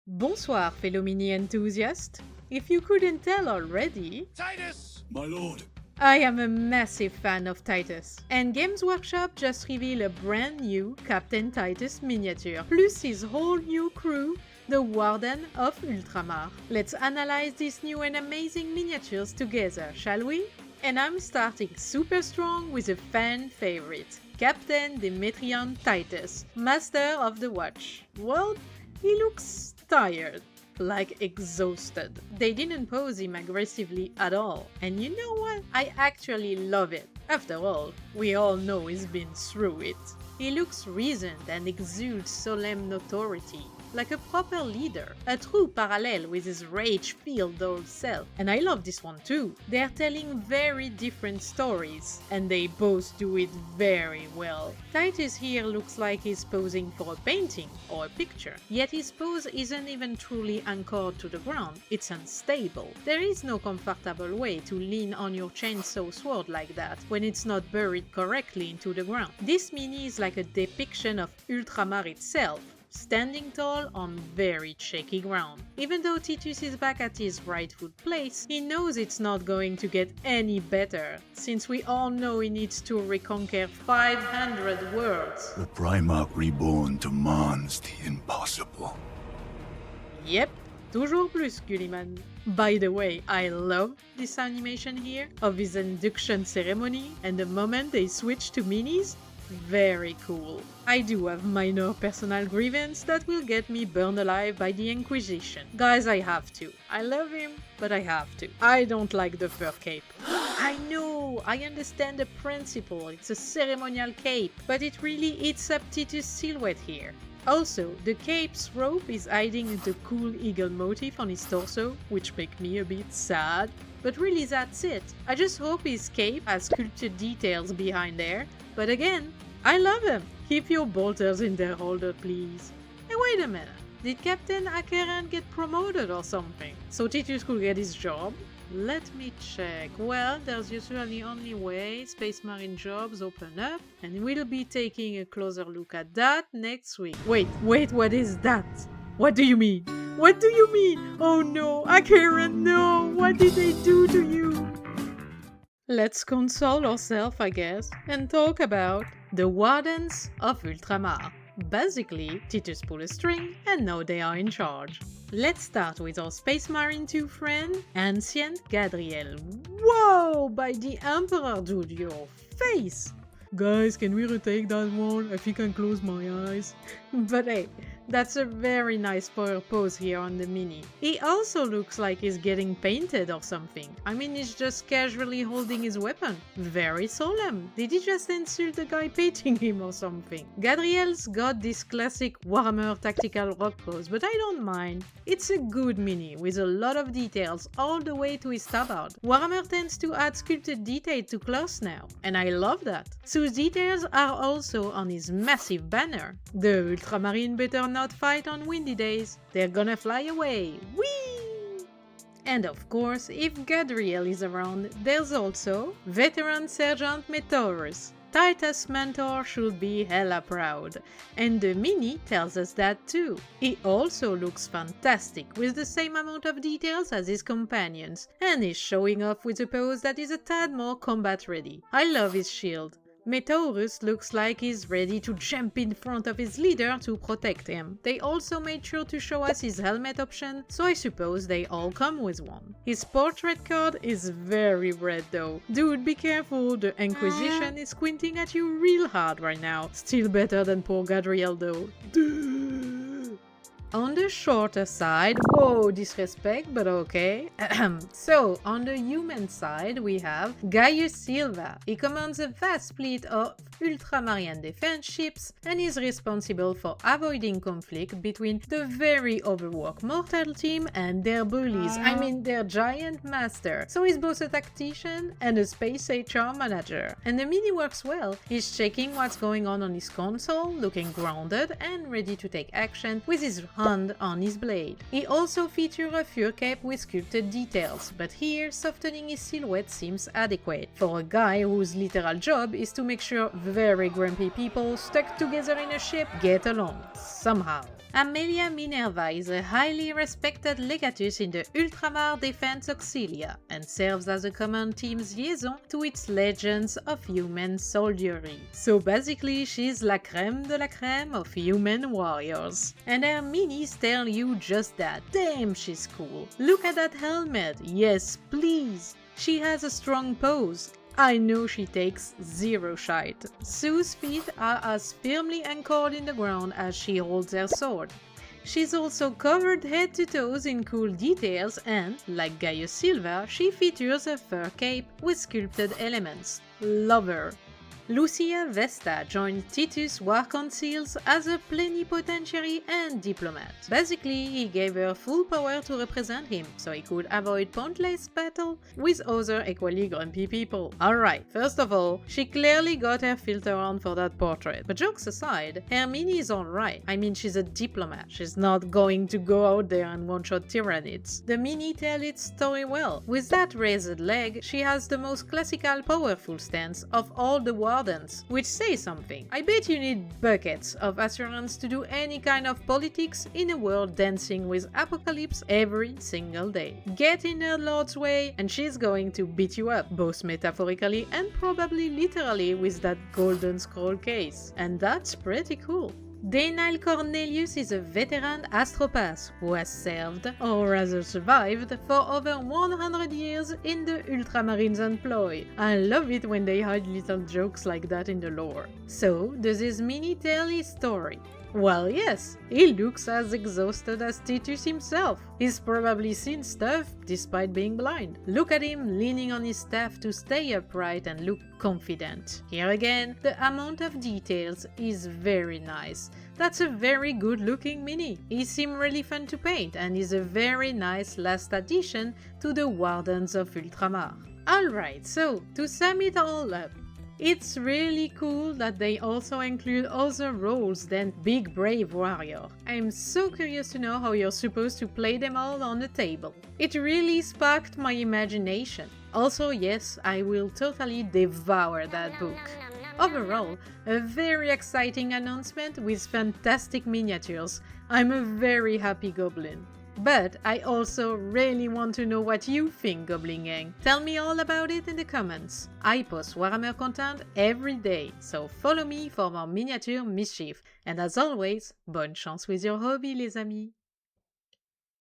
Bonsoir, fellow mini enthusiast. If you couldn't tell already, Titus! My lord. I am a massive fan of Titus, and Games Workshop just revealed a brand new Captain Titus miniature, plus his whole new crew, the Warden of Ultramar. Let's analyze these new and amazing miniatures together, shall we? And I'm starting super strong with a fan favorite, Captain Demetrion Titus, Master of the Watch. Well, he looks tired, like exhausted. They didn't pose him aggressively at all, and you know what? I actually love it. After all, we all know he's been through it. He looks reasoned and exudes solemn authority, like a proper leader, a true parallel with his rage-filled old self. And I love this one too. They're telling very different stories, and they both do it very well. Titus here looks like he's posing for a painting or a picture, yet his pose isn't even truly anchored to the ground, it's unstable. There is no comfortable way to lean on your chainsaw sword like that when it's not buried correctly into the ground. This mini is like a depiction of Ultramar itself, standing tall on very shaky ground. Even though Titus is back at his rightful place, he knows it's not going to get any better, since we all know he needs to reconquer 500 worlds. The Primarch reborn demands the impossible. Yep, toujours plus, Gulliman. By the way, I love this animation here of his induction ceremony and the moment they switch to minis. Very cool. I do have minor personal grievance that will get me burned alive by the Inquisition. Guys, I have to. I love him, but I have to. I don't like the fur cape. I know, I understand the principle, it's a ceremonial cape, but it really eats up Titus' silhouette here. Also, the cape's rope is hiding the cool eagle motif on his torso, which makes me a bit sad. But really that's it. I just hope his cape has sculpted details behind there. But again, I love him. Keep your bolters in their holder, please. Hey, wait a minute. Did Captain Acheran get promoted or something? So Titus could get his job? Let me check. Well, there's usually only way Space Marine jobs open up, and we'll be taking a closer look at that next week. Wait, what is that? What do you mean? What do you mean? Oh no, Acheran, no! What did they do to you? Let's console ourselves, I guess, and talk about the Wardens of Ultramar. Basically, Titus pulled a string, and now they are in charge. Let's start with our Space Marine 2 friend, Ancient Gadriel. Whoa! By the Emperor, dude, your face! Guys, can we retake that one? I think I can close my eyes. But hey, that's a very nice power pose here on the mini. He also looks like he's getting painted or something. I mean, he's just casually holding his weapon. Very solemn. Did he just insult the guy painting him or something? Gadriel's got this classic Warhammer tactical rock pose, but I don't mind. It's a good mini with a lot of details all the way to his tabard. Warhammer tends to add sculpted detail to clothes now, and I love that. So details are also on his massive banner. The Ultramarine better not fight on windy days. They're gonna fly away. Whee! And of course, if Gadriel is around, there's also veteran Sergeant Metaurus. Titus' mentor should be hella proud, and the mini tells us that too. He also looks fantastic with the same amount of details as his companions, and is showing off with a pose that is a tad more combat ready. I love his shield. Metaurus looks like he's ready to jump in front of his leader to protect him. They also made sure to show us his helmet option, so I suppose they all come with one. His portrait card is very red though. Dude, be careful, the Inquisition is squinting at you real hard right now. Still better than poor Gadriel though. On the shorter side, whoa, disrespect, but okay. So, on the human side, we have Gaius Silva. He commands a vast fleet of Ultramarine defense ships and is responsible for avoiding conflict between the very overworked Mortal team and their bullies, I mean their giant master. So he's both a tactician and a space HR manager. And the mini works well. He's checking what's going on his console, looking grounded and ready to take action with his and on his blade. He also features a fur cape with sculpted details, but here softening his silhouette seems adequate for a guy whose literal job is to make sure very grumpy people stuck together in a ship get along, somehow. Amelia Minerva is a highly respected legatus in the Ultramar Defense Auxilia and serves as a command team's liaison to its legions of human soldiery. So basically she's la crème de la crème of human warriors. And her minis tell you just that. Damn, she's cool. Look at that helmet. Yes, please. She has a strong pose. I know she takes zero shite. Sue's feet are as firmly anchored in the ground as she holds her sword. She's also covered head to toes in cool details and, like Gaius Silva, she features a fur cape with sculpted elements. Love her. Lucia Vesta joined Titus War Councils as a plenipotentiary and diplomat. Basically, he gave her full power to represent him, so he could avoid pointless battle with other equally grumpy people. Alright, first of all, she clearly got her filter on for that portrait. But jokes aside, her mini is alright. I mean, she's a diplomat. She's not going to go out there and one-shot tyrannids. The mini tells its story well. With that raised leg, she has the most classical powerful stance of all the Wardens, which says something. I bet you need buckets of assurance to do any kind of politics in a world dancing with apocalypse every single day. Get in her lord's way and she's going to beat you up, both metaphorically and probably literally with that golden scroll case. And that's pretty cool. Daniel Cornelius is a veteran astropath who has served, or rather survived, for over 100 years in the Ultramarines' employ. I love it when they hide little jokes like that in the lore. So, does his mini tell his story? Well, yes, he looks as exhausted as Titus himself. He's probably seen stuff despite being blind. Look at him leaning on his staff to stay upright and look confident. Here again, the amount of details is very nice. That's a very good looking mini. He seems really fun to paint and is a very nice last addition to the Wardens of Ultramar. Alright, so to sum it all up, it's really cool that they also include other roles than Big Brave Warrior. I'm so curious to know how you're supposed to play them all on the table. It really sparked my imagination. Also, yes, I will totally devour that book. Overall, a very exciting announcement with fantastic miniatures. I'm a very happy goblin. But I also really want to know what you think, Goblin Gang. Tell me all about it in the comments. I post Warhammer content every day, so follow me for more miniature mischief. And as always, bonne chance with your hobby, les amis!